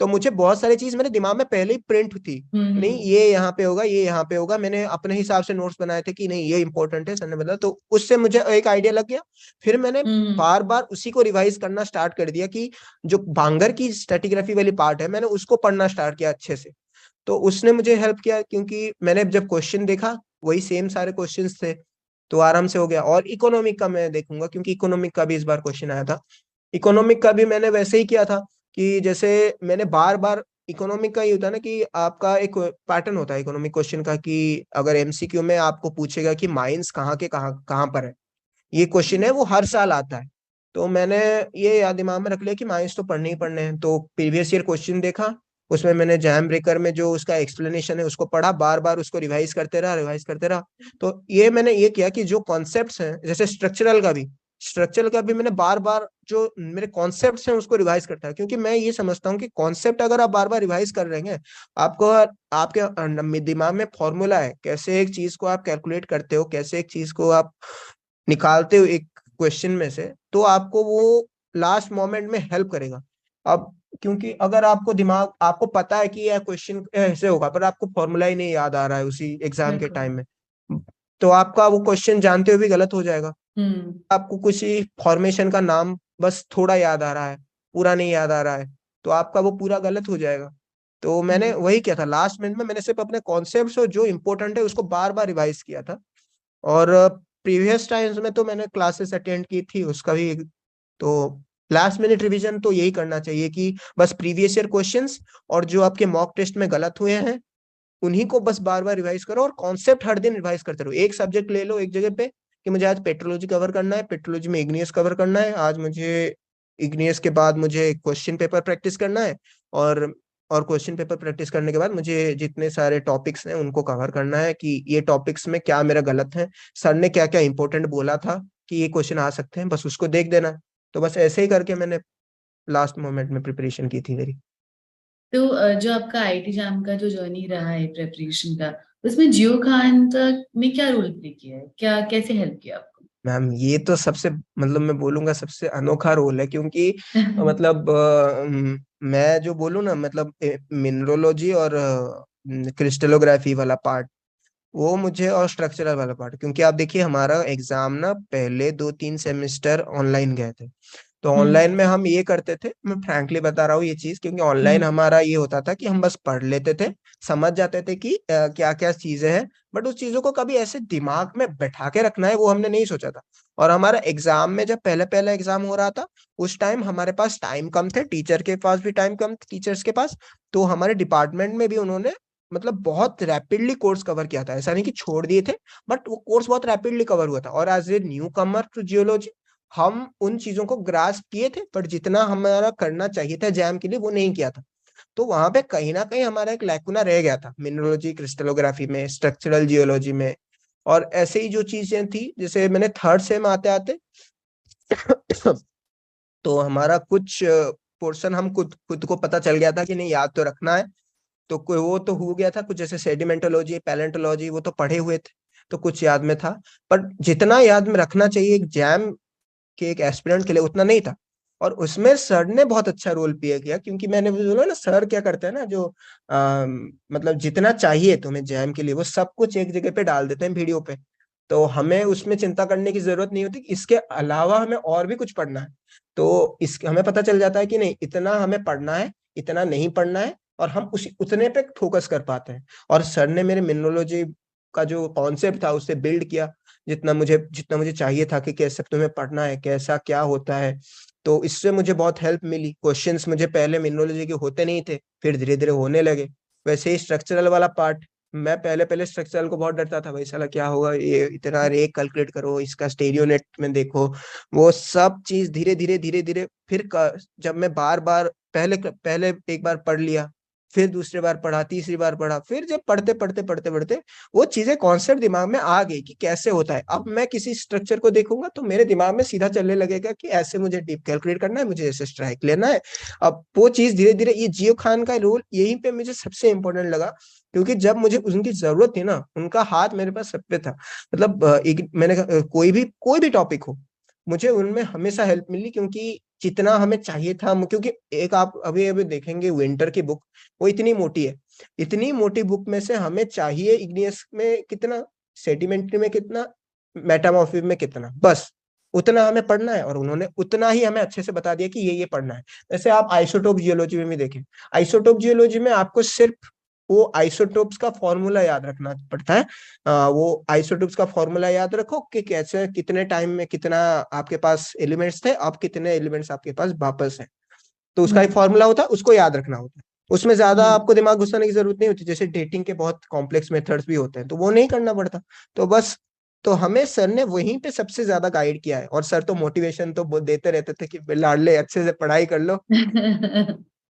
S1: तो मुझे बहुत सारी चीज मेरे दिमाग में पहले ही प्रिंट थी, नहीं
S2: हम्म
S1: ये यहाँ पे होगा, ये यहाँ पे होगा। मैंने अपने हिसाब से नोट्स बनाए थे कि नहीं ये इंपॉर्टेंट है, सर ने बताया, तो उससे मुझे एक आइडिया लग गया। फिर मैंने
S2: हम्म
S1: बार बार उसी को रिवाइज करना स्टार्ट कर दिया, कि जो भांगर की स्ट्रेटिग्राफी वाली पार्ट है मैंने उसको पढ़ना स्टार्ट किया अच्छे से। तो उसने मुझे हेल्प किया, क्योंकि मैंने जब क्वेश्चन देखा वही सेम सारे क्वेश्चंस थे, तो आराम से हो गया। और इकोनॉमिक का मैं देखूंगा, क्योंकि इकोनॉमिक का भी इस बार क्वेश्चन आया था। इकोनॉमिक का भी मैंने वैसे ही किया था, कि जैसे मैंने बार बार इकोनॉमिक का ये होता है ना कि आपका एक पैटर्न होता है इकोनॉमिक क्वेश्चन का, कि अगर एमसीक्यू में आपको पूछेगा कि माइंस कहाँ के कहाँ कहाँ पर है, ये क्वेश्चन है, वो हर साल आता है। तो मैंने ये याद दिमाग में रख लिया कि माइंस तो पढ़ने ही पढ़ने हैं। तो प्रीवियस ईयर क्वेश्चन देखा, उसमें मैंने जैम ब्रेकर में जो उसका एक्सप्लेनेशन है उसको पढ़ा, बार बार उसको रिवाइज करते रहा। तो ये मैंने ये किया कि जो कॉन्सेप्ट्स हैं, जैसे स्ट्रक्चरल का भी मैंने बार बार जो मेरे कॉन्सेप्ट्स हैं उसको रिवाइज करता है, क्योंकि मैं ये समझता हूँ कि कॉन्सेप्ट अगर आप बार बार रिवाइज कर रहे हैं, आपको आपके दिमाग में फॉर्मूला है, कैसे एक चीज को आप कैलकुलेट करते हो, कैसे एक चीज को आप निकालते हो एक क्वेश्चन में से, तो आपको वो लास्ट मोमेंट में हेल्प करेगा। अब क्योंकि अगर आपको पता है कि यह क्वेश्चन ऐसे होगा, पर आपको फॉर्मूला ही नहीं याद आ रहा है उसी एग्जाम के
S2: बिल्कुल।
S1: टाइम में, तो आपका वो क्वेश्चन जानते हुए भी गलत हो जाएगा।
S2: हम्म।
S1: आपको किसी फॉर्मेशन का नाम बस थोड़ा याद आ रहा है, पूरा नहीं याद आ रहा है, तो आपका वो पूरा गलत हो जाएगा। तो मैंने
S2: हम्म।
S1: वही किया था, लास्ट मिनट में मैंने सिर्फ अपने कॉन्सेप्ट्स और जो इंपॉर्टेंट है उसको बार बार रिवाइज किया था। और प्रीवियस टाइम्स में तो मैंने क्लासेस अटेंड की थी उसका भी। तो लास्ट मिनट रिवीजन तो यही करना चाहिए कि बस प्रीवियस ईयर क्वेश्चंस और जो आपके मॉक टेस्ट में गलत हुए हैं उन्हीं को बस बार बार रिवाइज करो, और कॉन्सेप्ट हर दिन रिवाइज करते रहो। एक सब्जेक्ट ले लो एक जगह पे, कि मुझे आज पेट्रोलॉजी कवर करना है, पेट्रोलॉजी में इग्नियस कवर करना है, आज मुझे इग्नियस के बाद मुझे क्वेश्चन पेपर प्रैक्टिस करना है, और और क्वेश्चन पेपर प्रैक्टिस करने के बाद मुझे जितने सारे टॉपिक्स हैं उनको कवर करना है, कि ये टॉपिक्स में क्या मेरा गलत है, सर ने क्या क्या इंपॉर्टेंट बोला था कि ये क्वेश्चन आ सकते हैं, बस उसको देख देना। तो बस ऐसे ही करके मैंने लास्ट मोमेंट में प्रिपरेशन की थी मेरी।
S2: तो जो आपका आईटी जैम का जो जर्नी रहा है प्रेपरेशन का, उसमें जियो खान का ने क्या रोल प्ले किया है, क्या कैसे हेल्प किया आपको?
S1: मैम ये तो सबसे, मतलब मैं बोलूंगा सबसे अनोखा रोल है, क्योंकि मतलब मैं जो बोलूँ ना, मतलब मिनरोलॉजी और क्रिस्टलोग्राफी वाला पार्ट, वो मुझे, और स्ट्रक्चरल वाला पार्ट, क्योंकि आप देखिए हमारा एग्जाम ना पहले 2-3 सेमेस्टर ऑनलाइन गए थे। तो ऑनलाइन
S2: हम्म।
S1: में हम ये करते थे, मैं फ्रैंकली बता रहा हूँ ये चीज, क्योंकि ऑनलाइन
S2: हम्म।
S1: हमारा ये होता था कि हम बस पढ़ लेते थे, समझ जाते थे कि क्या क्या चीजें हैं, बट उस चीजों को कभी ऐसे दिमाग में बैठा के रखना है वो हमने नहीं सोचा था। और हमारा एग्जाम में जब पहले पहले एग्जाम हो रहा था, उस टाइम हमारे पास टाइम कम थे, टीचर के पास भी टाइम कम, टीचर्स के पास। तो हमारे डिपार्टमेंट में भी उन्होंने मतलब बहुत रैपिडली कोर्स कवर किया था, ऐसा नहीं कि छोड़ दिए थे, बट वो कोर्स बहुत रैपिडली कवर हुआ था। और as a newcomer to geology, हम उन चीजों को ग्रास्प किए थे, पर जितना हमारा करना चाहिए था जैम के लिए वो नहीं किया था। तो वहां पे कहीं ना कहीं हमारा एक लैकुना रह गया था, मिनरोलॉजी क्रिस्टलोग्राफी में, स्ट्रक्चरल जियोलॉजी में। और ऐसे ही जो चीजें थी, जैसे मैंने थर्ड सेम आते आते तो हमारा कुछ पोर्शन हम खुद खुद को पता चल गया था कि नहीं याद तो रखना है। तो कोई वो तो हो गया था कुछ, जैसे सेडिमेंटोलॉजी पैलेंटोलॉजी वो तो पढ़े हुए थे, तो कुछ याद में था। पर जितना याद में रखना चाहिए एक जैम के एक एस्पिरेंट के लिए उतना नहीं था। और उसमें सर ने बहुत अच्छा रोल प्ले किया, क्योंकि मैंने भी बोला ना, सर क्या करते हैं ना, जो मतलब जितना चाहिए तुम्हें जैम के लिए वो सब कुछ एक जगह पे डाल देते हैं वीडियो पे। तो हमें उसमें चिंता करने की जरूरत नहीं होती कि इसके अलावा हमें और भी कुछ पढ़ना है। तो इस हमें पता चल जाता है कि नहीं इतना हमें पढ़ना है, इतना नहीं पढ़ना है, और हम उसी उतने पे फोकस कर पाते हैं। और सर ने मेरे मिनरोलॉजी का जो कॉन्सेप्ट था उससे बिल्ड किया, जितना मुझे चाहिए था कि कैसे तुम्हें पढ़ना है, कैसा क्या होता है। तो इससे मुझे बहुत हेल्प मिली। क्वेश्चंस मुझे पहले मिनरोलॉजी के होते नहीं थे, फिर धीरे धीरे होने लगे। वैसे ही स्ट्रक्चरल वाला पार्ट, मैं पहले पहले स्ट्रक्चरल को बहुत डरता था, भाई साला क्या होगा, ये इतना रे कैलकुलेट करो, इसका स्टेरियो नेट में देखो, वो सब चीज धीरे धीरे फिर जब मैं बार बार पहले पहले एक बार पढ़ लिया, फिर दूसरी बार पढ़ा, तीसरी बार पढ़ा, फिर जब पढ़ते पढ़ते वो चीजें कॉन्सेप्ट दिमाग में आ गई कि कैसे होता है। अब मैं किसी स्ट्रक्चर को देखूंगा तो मेरे दिमाग में सीधा चलने लगेगा कि ऐसे मुझे डीप कैलकुलेट करना है, मुझे ऐसे स्ट्राइक लेना है। अब वो चीज धीरे धीरे, ये जियो खान का रोल यहीं पे मुझे सबसे इंपॉर्टेंट लगा, क्योंकि जब मुझे उनकी जरूरत थी ना, उनका हाथ मेरे पास सब पे था। मतलब कोई भी टॉपिक हो, मुझे उनमें हमेशा हेल्प मिली, क्योंकि जितना हमें चाहिए था, क्योंकि एक आप अभी अभी देखेंगे विंटर की बुक, वो इतनी मोटी है, इतनी मोटी बुक में से हमें चाहिए इग्नियस में कितना, सेडिमेंट्री में कितना, मेटामॉर्फिक में कितना, बस उतना हमें पढ़ना है, और उन्होंने उतना ही हमें अच्छे से बता दिया कि ये पढ़ना है। जैसे आप आइसोटोप जियोलॉजी में भी देखें, आइसोटोप जियोलॉजी में आपको सिर्फ वो आइसोटोप्स का फॉर्मूला याद रखना पड़ता है। वो आइसोटोप्स का फॉर्मूला याद रखो कि कैसे कितने टाइम में कितना आपके पास एलिमेंट्स थे, अब कितने एलिमेंट्स आपके पास वापस है, तो उसका एक
S2: हम्म।
S1: फॉर्मूला होता है, उसको याद रखना होता है। उसमें ज्यादा
S2: हम्म।
S1: आपको दिमाग घुसाने की जरूरत नहीं होती, जैसे डेटिंग के बहुत कॉम्प्लेक्स मेथड्स भी होते हैं तो वो नहीं करना पड़ता। तो बस, तो हमें सर ने वहीं पे सबसे ज्यादा गाइड किया है। और सर तो मोटिवेशन तो देते रहते थे कि लाडले अच्छे से पढ़ाई कर लो।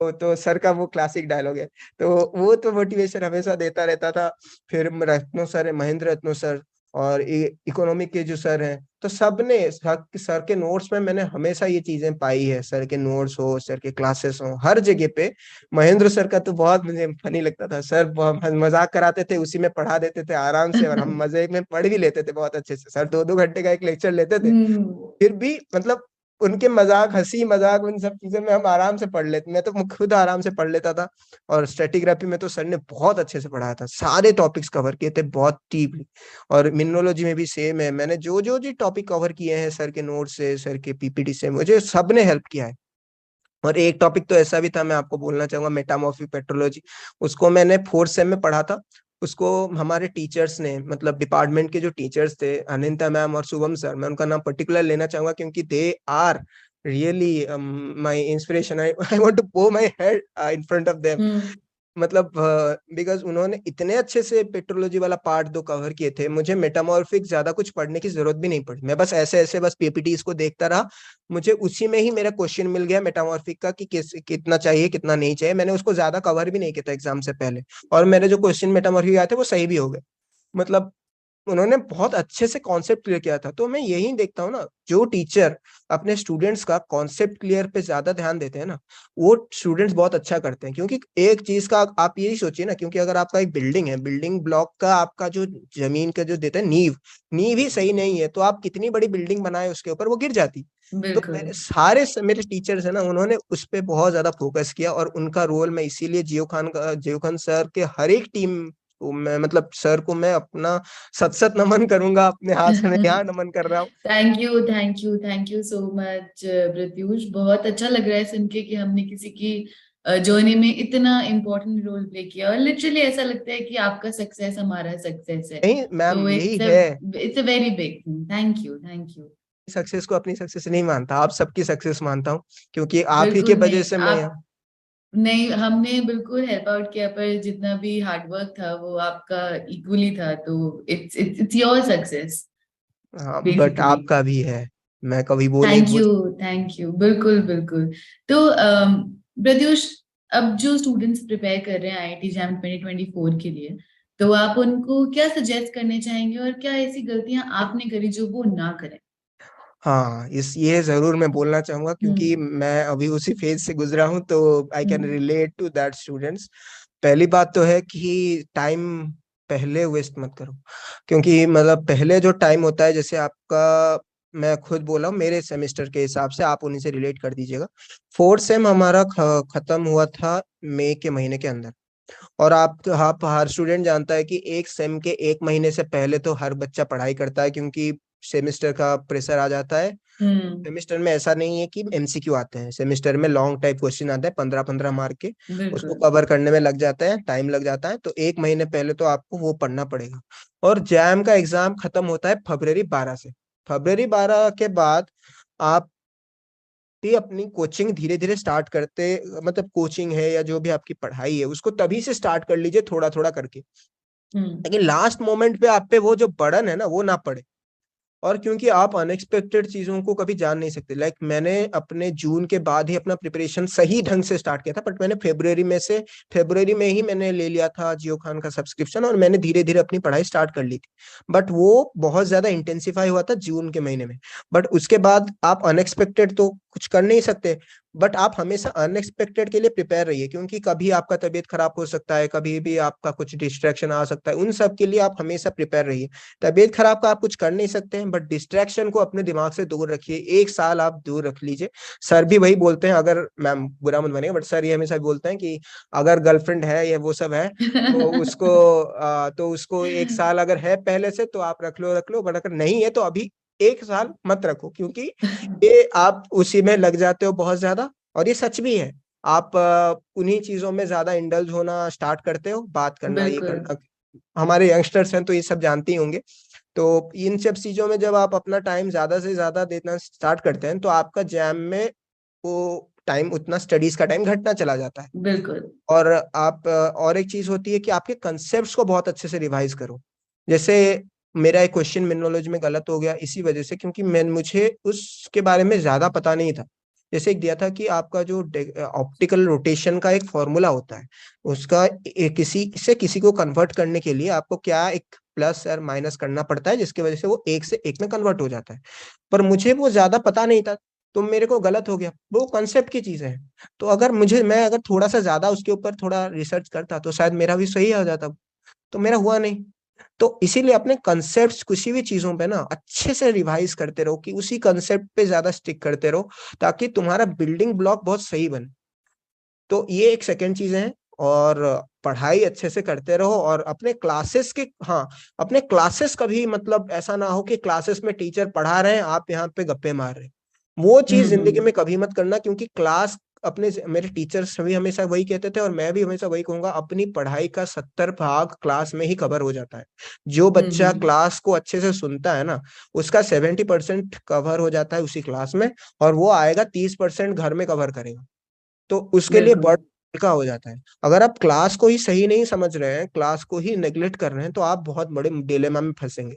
S1: तो सर का वो क्लासिक डायलॉग है। तो वो तो मोटिवेशन हमेशा देता रहता था। फिर रत्नो सर है, महेंद्र रत्नो सर, और इकोनॉमिक के जो सर हैं, तो सबने सर के नोट्स में मैंने हमेशा ये चीजें पाई है। सर के नोट्स हो, सर के क्लासेस हो, हर जगह पे महेंद्र सर का तो बहुत मुझे फनी लगता था। सर मजाक कराते थे, उसी में पढ़ा देते थे आराम से, और हम मजे में पढ़ भी लेते थे बहुत अच्छे से। सर 2-2 घंटे का एक लेक्चर लेते थे,
S2: हम्म।
S1: फिर भी मतलब उनके मजाक, हंसी मजाक, उन सब चीजों में हम आराम से पढ़ लेते, मैं तो खुद आराम से पढ़ लेता था। और स्ट्रेटिग्राफी में तो सर ने बहुत अच्छे से पढ़ाया था, सारे टॉपिक्स कवर किए थे बहुत डीपली। और मिनोलॉजी में भी सेम है, मैंने जो जो जी टॉपिक कवर किए हैं सर के नोट से, सर के पीपीटी से, मुझे सबने हेल्प किया है। और एक टॉपिक तो ऐसा भी था, मैं आपको बोलना चाहूंगा, मेटामॉर्फिक पेट्रोलॉजी। उसको मैंने 4th सेम में पढ़ा था। उसको हमारे टीचर्स ने, मतलब डिपार्टमेंट के जो टीचर्स थे, अनिंता मैम और शुभम सर, मैं उनका नाम पर्टिकुलर लेना चाहूंगा क्योंकि they are really my inspiration. I want to bow my head in front of them.
S2: Hmm.
S1: मतलब बिकॉज उन्होंने इतने अच्छे से पेट्रोलॉजी वाला पार्ट 2 कवर किए थे, मुझे मेटामॉर्फिक ज्यादा कुछ पढ़ने की जरूरत भी नहीं पड़ी। मैं बस ऐसे ऐसे बस पीपीटीज को देखता रहा, मुझे उसी में ही मेरा क्वेश्चन मिल गया मेटामॉर्फिक का कि कितना चाहिए कितना नहीं चाहिए। मैंने उसको ज्यादा कवर भी नहीं किया था एग्जाम से पहले, और मेरे जो क्वेश्चन मेटामॉर्फिक आए थे वो सही भी हो गए। मतलब उन्होंने बहुत अच्छे से कॉन्सेप्ट क्लियर किया था। तो मैं यही देखता हूँ ना, जो टीचर अपने स्टूडेंट्स का कॉन्सेप्ट क्लियर पे ज्यादा ध्यान देते हैं ना, वो स्टूडेंट्स बहुत अच्छा करते हैं। क्योंकि एक चीज का आप यही सोचिए ना, क्योंकि अगर आपका एक बिल्डिंग है, बिल्डिंग ब्लॉक का आपका जो जमीन का जो देता है नींव, नींव ही सही नहीं है तो आप कितनी बड़ी बिल्डिंग बनाए उसके ऊपर, वो गिर जाती। तो
S2: बिल्कुल।
S1: मेरे सारे मेरे टीचर्स है ना, उन्होंने उस पर बहुत ज्यादा फोकस किया। और उनका रोल मैं इसीलिए जियो खान सर के हर एक टीम को मैं, मतलब सर को मैं अपना सत सत नमन करूंगा, अपने हाथ से मैं यहाँ नमन कर रहा हूँ।
S2: Thank you, thank you, thank you so much Pratyush. बहुत अच्छा लग रहा है सुन के कि हमने किसी की जर्नी में इतना इम्पोर्टेंट रोल प्ले किया, और लिटरली ऐसा लगता है कि आपका सक्सेस हमारा सक्सेस है।
S1: नहीं मैम,
S2: तो
S1: यही
S2: इट्स अ
S1: है।
S2: It's a very big thing. Thank you, thank you.
S1: Success को अपनी सक्सेस नहीं मानता, आप सबकी सक्सेस मानता हूँ, क्योंकि आप ही के
S2: बिल्कुल
S1: वजह
S2: नहीं,
S1: से मैं
S2: आप
S1: यहाँ।
S2: नहीं, हमने बिल्कुल हेल्प आउट किया, पर जितना भी हार्डवर्क था वो आपका इक्वली था, तो इट्स योर सक्सेस
S1: हाँ, बट
S2: बेसिकली।
S1: आपका भी है, मैं कभी वो नहीं
S2: थैंक
S1: बोल।
S2: यू, थैंक यू, बिल्कुल बिल्कुल। तो प्रत्युष, अब जो स्टूडेंट्स प्रिपेयर कर रहे हैं आईआईटी जैम 2024 के लिए, तो आप उनको क्या सजेस्ट करने चाहेंगे, और क्या ऐसी गलतियां आपने करी जो वो ना करें?
S1: हाँ, इस ये जरूर मैं बोलना चाहूंगा, क्योंकि
S2: हम्म।
S1: मैं अभी उसी फेज से गुजरा हूँ, तो I can
S2: hmm.
S1: Relate to that students. पहली बात तो है कि टाइम पहले वेस्ट मत करो। क्योंकि मतलब पहले जो टाइम होता है, जैसे आपका, मैं खुद बोला हूँ मेरे सेमेस्टर के हिसाब से, आप उन्हीं से रिलेट कर दीजिएगा। 4th सेम हमारा खत्म हुआ था मई के महीने के अंदर। और आप हर स्टूडेंट जानता है कि एक सेम के 1 महीने से पहले तो हर बच्चा पढ़ाई करता है, क्योंकि सेमेस्टर का प्रेशर आ जाता है।
S2: हम्म।
S1: सेमेस्टर में ऐसा नहीं है कि एमसीक्यू आते हैं, सेमेस्टर में लॉन्ग टाइप क्वेश्चन आते हैं 15-15 मार्क के। उसको
S2: बिल्कुल।
S1: कवर करने में लग जाता है, टाइम लग जाता है, तो 1 महीने पहले तो आपको वो पढ़ना पड़ेगा। और जैम का एग्जाम खत्म होता है February 12 से। February 12 के बाद आप भी अपनी कोचिंग धीरे धीरे स्टार्ट करते, मतलब कोचिंग है या जो भी आपकी पढ़ाई है उसको तभी से स्टार्ट कर लीजिए, थोड़ा थोड़ा करके।
S2: हम्म।
S1: लेकिन लास्ट मोमेंट पे आप पे वो जो बर्डन है ना, वो ना पड़े। और क्योंकि आप अनएक्सपेक्टेड चीजों को कभी जान नहीं सकते, लाइक मैंने अपने जून के बाद ही अपना प्रिपरेशन सही ढंग से स्टार्ट किया था, बट मैंने फेब्रुवरी में ही मैंने ले लिया था जियो खान का सब्सक्रिप्शन, और मैंने धीरे धीरे अपनी पढ़ाई स्टार्ट कर ली थी। बट वो बहुत ज्यादा इंटेंसिफाई हुआ था जून के महीने में। बट उसके बाद आप अनएक्सपेक्टेड तो कुछ कर नहीं सकते, बट आप हमेशा अनएक्सपेक्टेड के लिए प्रिपेयर रहिए, क्योंकि कभी आपका तबीयत खराब हो सकता है, कभी भी आपका कुछ डिस्ट्रैक्शन आ सकता है, उन सब के लिए आप हमेशा प्रिपेयर रहिए। तबीयत खराब का आप कुछ कर नहीं सकते हैं, बट डिस्ट्रैक्शन को अपने दिमाग से दूर रखिए, 1 साल आप दूर रख लीजिए। सर भी वही बोलते हैं, अगर मैम बुरा मत मानिएगा, बट सर ये हमेशा बोलते हैं कि अगर गर्लफ्रेंड है या वो सब है, तो उसको 1 साल अगर है पहले से तो आप रख लो, बट अगर नहीं है तो अभी 1 साल मत रखो, क्योंकि ये आप उसी में लग जाते हो बहुत ज्यादा। और ये सच भी है, आप उन्हीं चीजों में ज्यादा इंडल्ज होना स्टार्ट करते हो, बात करना ये
S2: बिल्कुल।
S1: करना। हमारे यंगस्टर्स हैं तो ये सब जानते ही होंगे। तो इन सब चीजों में जब आप अपना टाइम ज्यादा से ज्यादा देना स्टार्ट करते हैं, तो आपका जैम में वो टाइम, उतना स्टडीज का टाइम घटना चला जाता है।
S2: बिल्कुल।
S1: और आप और एक चीज होती है कि आपके कंसेप्ट को बहुत अच्छे से रिवाइज करो। जैसे मेरा एक क्वेश्चन मिनोलॉजी में गलत हो गया इसी वजह से, क्योंकि मुझे उसके बारे में ज्यादा पता नहीं था। जैसे एक दिया था कि आपका जो ऑप्टिकल रोटेशन का एक फॉर्मूला होता है, उसका किसी से किसी को कन्वर्ट करने के लिए आपको क्या एक प्लस और माइनस करना पड़ता है, जिसकी वजह से वो एक से एक में कन्वर्ट हो जाता है। पर मुझे वो ज्यादा पता नहीं था, तो मेरे को गलत हो गया। वो कंसेप्ट की चीज है। तो अगर मैं अगर थोड़ा सा ज्यादा उसके ऊपर थोड़ा रिसर्च करता तो शायद मेरा भी सही हो जाता। तो मेरा हुआ नहीं। तो इसीलिए अपने कंसेप्ट किसी भी चीजों पे ना अच्छे से रिवाइज करते रहो, कि उसी कंसेप्ट पे ज्यादा स्टिक करते रहो, ताकि तुम्हारा बिल्डिंग ब्लॉक बहुत सही बने। तो ये एक सेकेंड चीज है। और पढ़ाई अच्छे से करते रहो, और अपने क्लासेस के, हाँ, अपने क्लासेस कभी मतलब ऐसा ना हो कि क्लासेस में टीचर पढ़ा रहे हैं, आप यहाँ पे गप्पे मार रहे हैं। वो चीज जिंदगी में कभी मत करना, क्योंकि क्लास अपने, मेरे टीचर्स भी हमेशा वही कहते थे और मैं भी हमेशा वही कहूंगा, अपनी पढ़ाई का 70 भाग क्लास में ही कवर हो जाता है। जो बच्चा क्लास को अच्छे से सुनता है ना, उसका 70% कवर हो जाता है उसी क्लास में, और वो आएगा 30% घर में कवर करेगा। तो उसके लिए
S2: बिल्कुल।
S1: बड़ा का हो जाता है। अगर आप क्लास को ही सही नहीं समझ रहे हैं, क्लास को ही नेग्लेक्ट कर रहे हैं, तो आप बहुत बड़े डिलेमा में फंसेंगे।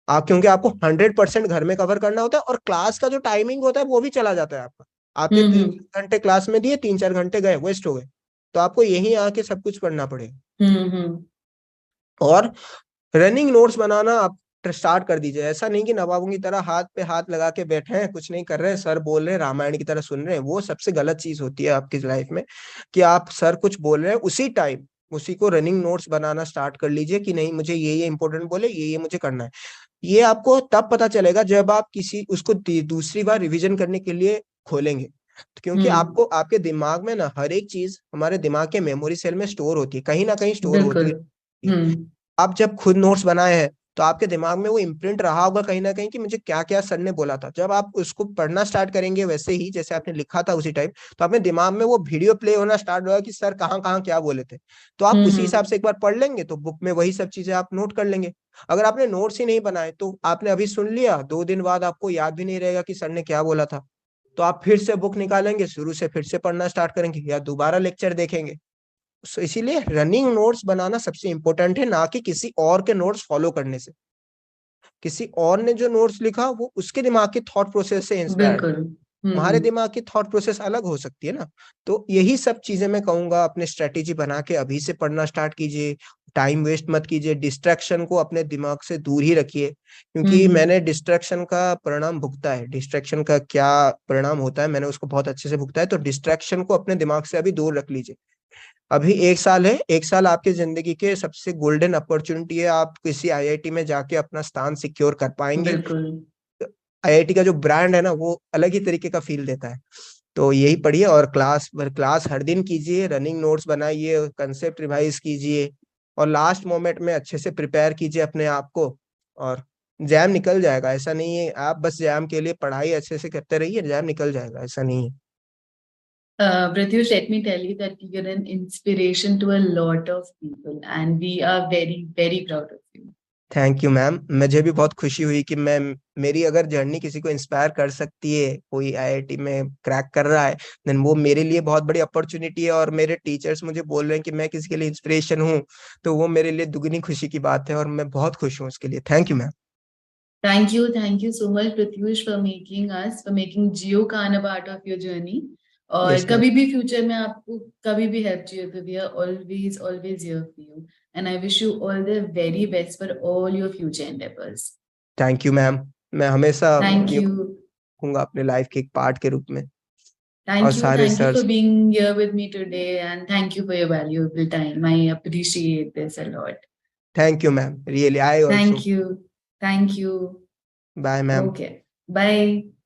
S1: आप, क्योंकि आपको 100% घर में कवर करना होता है, और क्लास का जो टाइमिंग होता है वो भी चला जाता है आपका। आपके तीन
S2: हम्म
S1: घंटे क्लास में दिए, 3-4 घंटे गए, वेस्ट हो गए। तो आपको यहीं आके सब कुछ पढ़ना पड़ेगा।
S2: हम्म।
S1: और रनिंग नोट्स बनाना आप स्टार्ट कर दीजिए। ऐसा नहीं कि नवाबों की तरह हाथ पे हाथ लगा के बैठे हैं, कुछ नहीं कर रहे हैं, सर बोल रहे हैं रामायण की तरह सुन रहे हैं। वो सबसे गलत चीज होती है आपकी लाइफ में, कि आप सर कुछ बोल रहे हैं उसी टाइम उसी को रनिंग नोट्स बनाना स्टार्ट कर लीजिए, कि नहीं मुझे ये इंपॉर्टेंट बोले, ये मुझे करना है। ये आपको तब पता चलेगा जब आप किसी उसको दूसरी बार रिवीजन करने के लिए खोलेंगे। तो क्योंकि आपको आपके दिमाग में ना हर एक चीज हमारे दिमाग के मेमोरी सेल में स्टोर होती है, कहीं ना कहीं स्टोर होती
S2: बिल्कुल।
S1: है। आप जब खुद नोट्स बनाए हैं, तो आपके दिमाग में वो इम्प्रिंट रहा होगा कहीं ना कहीं, कि मुझे क्या क्या सर ने बोला था। जब आप उसको पढ़ना स्टार्ट करेंगे वैसे ही जैसे आपने लिखा था उसी टाइम, तो अपने दिमाग में वो वीडियो प्ले होना स्टार्ट होगा कि सर कहाँ कहाँ क्या बोले थे। तो आप उसी हिसाब से एक बार पढ़ लेंगे, तो बुक में वही सब चीजें आप नोट कर लेंगे। अगर आपने नोट्स ही नहीं बनाए, तो आपने अभी सुन लिया, 2 दिन बाद आपको याद भी नहीं रहेगा कि सर ने क्या बोला था। तो आप फिर से बुक निकालेंगे, शुरू से फिर से पढ़ना स्टार्ट करेंगे, या दोबारा लेक्चर देखेंगे। इसीलिए रनिंग नोट्स बनाना सबसे इंपॉर्टेंट है, ना कि किसी और के नोट्स फॉलो करने से। किसी और ने जो नोट्स लिखा वो उसके दिमाग की थॉट प्रोसेस से इंस्पायर्ड।
S2: बिल्कुल।
S1: तुम्हारे दिमाग की थॉट प्रोसेस अलग हो सकती है ना। तो यही सब चीजें मैं कहूंगा, अपने स्ट्रेटेजी बना के अभी से पढ़ना स्टार्ट कीजिए। टाइम वेस्ट मत कीजिए, डिस्ट्रैक्शन को अपने दिमाग से दूर ही रखिए, क्योंकि मैंने डिस्ट्रैक्शन का परिणाम भुगता है। डिस्ट्रैक्शन का क्या परिणाम होता है मैंने उसको बहुत अच्छे से भुगता है। तो डिस्ट्रैक्शन को अपने दिमाग से अभी दूर रख लीजिए। अभी 1 साल है, 1 साल आपकी जिंदगी के सबसे गोल्डन अपॉर्चुनिटी है। आप किसी आईआईटी में जाके अपना स्थान सिक्योर कर पाएंगे।
S2: बिल्कुल।
S1: आईआईटी का जो ब्रांड है ना, वो अलग ही तरीके का फील देता है। तो यही पढ़िए, और क्लास हर दिन कीजिए, रनिंग नोट्स बनाइए, कंसेप्ट रिवाइज कीजिए, और लास्ट मोमेंट में अच्छे से प्रिपेयर कीजिए अपने आप को। और जैम निकल जाएगा, ऐसा नहीं है। आप बस जैम के लिए पढ़ाई अच्छे से करते रहिए, जैम निकल जाएगा, ऐसा नहीं है।
S2: Pratyush, let me tell you that you're an inspiration to a lot of people, and we are very, very proud of you.
S1: Thank you ma'am. मुझे भी बहुत खुशी हुई कि मैं, मेरी अगर जर्नी किसी को इंस्पायर कर सकती है, कोई आईआईटी में क्रैक कर रहा है, देन वो मेरे लिए बहुत बड़ी अपॉर्चुनिटी है। और मेरे टीचर्स मुझे बोल रहे हैं कि मैं किसी के लिए इंस्पिरेशन हूँ, तो वो मेरे लिए दुगनी खुशी की बात है, और मैं बहुत खुश हूँ उसके लिए। Thank you ma'am.
S2: Thank you so much, Pratyush, for making JioKan a part of your journey. और
S1: यस मैम।
S2: कभी भी फ्यूचर में आपको कभी भी हेल्प चाहिए तो we are always always here for you and I wish you all the very best for all your future endeavours.
S1: Thank you ma'am. मैं हमेशा
S2: थैंक
S1: यूँ
S2: यू.
S1: रहूंगा अपने लाइफ के एक पार्ट के रूप में। और सारे
S2: Thank you
S1: sir,
S2: for being here with me today and thank you for your valuable time. I appreciate this a lot.
S1: Thank you ma'am, really I also.
S2: Thank you. Thank you.
S1: Bye ma'am.
S2: Okay. Bye.